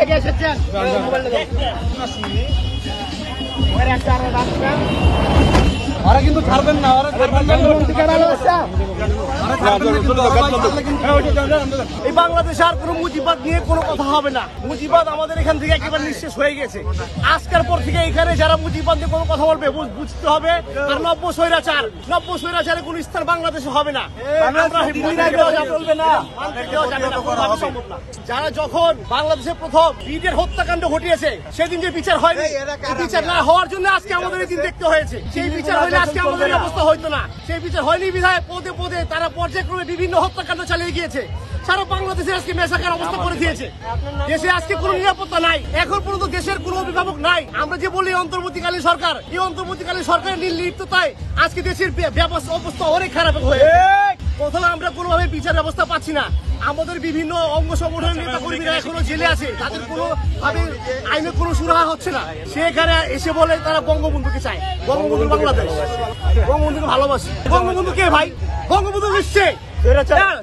থেকে এসেছেন ওরা কিন্তু ছাড়বেন না, এই বাংলাদেশে আর কোনো মুজিবাদ নিয়ে কোনো কথা হবে না। মুজিবাদ আমাদের এখান থেকে একেবারে নিঃশেষ হয়ে গেছে। আজকের পর থেকে এখানে যারা মুজিবাদ নিয়ে কোনো কথা বলবে বুঝতে হবে আর নব্য স্বৈরাচারে কোনো স্থান বাংলাদেশে হবে না। যারা যখন বাংলাদেশে প্রথম ঈদের হত্যাকাণ্ড ঘটিয়েছে সেদিন যে বিচার হয়নি, বিচার না হওয়ার জন্য আজকে আমাদের এই দিন দেখতে হয়েছে। সেই বিচার হইলে আজকে আমাদের অবস্থা হইতো না। সেই বিচার হয়নি বিধায় পদে পদে তারা পর্যায়ক্রমে বিভিন্ন হত্যাকাণ্ড চালিয়ে গিয়েছে। সারা বাংলাদেশে আজকে মেসাকার অবস্থা করে দিয়েছে। দেশে আজকে কোনো নিরাপত্তা নাই। এখন পর্যন্ত দেশের কোনো অভিভাবক নাই। আমরা যে বলি অন্তর্বর্তীকালীন সরকার, এই অন্তর্বর্তীকালীন সরকারের নির্লিপ্ততায় আজকে দেশের ব্যবস্থা অবস্থা অনেক খারাপ হয়েছে। প্রথমে আমরা কোনোভাবে বিচার ব্যবস্থা পাচ্ছি না। আমাদের বিভিন্ন অঙ্গ সংগঠনের নেতা কর্মীরা এখনো জেলে আছে, তাদের কোনোভাবে আইনের কোনো সুরাহা হচ্ছে না। সেখানে এসে বলে তারা বঙ্গবন্ধুকে চায়, বঙ্গবন্ধু বাংলাদেশ, বঙ্গবন্ধুকে ভালোবাসে। বঙ্গবন্ধু কে ভাই? বঙ্গবন্ধু নিশ্চয়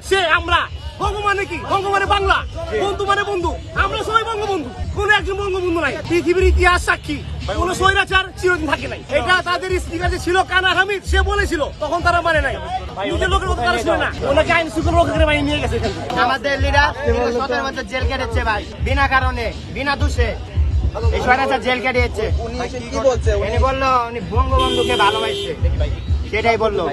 সে আমরা। বঙ্গ মানে কি? বঙ্গ মানে বাংলা, বন্ধু মানে বন্ধু। আমরা সবাই বঙ্গবন্ধু, কোন একজন বঙ্গবন্ধু নাই। পৃথিবীর ইতিহাস সাক্ষী কোন স্বৈরাচার চিরদিন থাকে নাই। এটা তাদের স্পিকার যে ছিল কানা হামিদ, সে বলেছিল, তখন তারা মানে নাই। নিজের লোকের মতো তারা শুনে না। ওনাকে আইন শৃঙ্খলা রক্ষকের বাহিনী নিয়ে গেছে। আমাদের লিডার 17 বছর জেল কেটেছে ভাই, বিনা কারণে, বিনা দোষে। এই স্বৈরাচার জেল কেটেছে। উনি বললো উনি বঙ্গবন্ধুকে ভালোবাসছে, সেটাই বললো।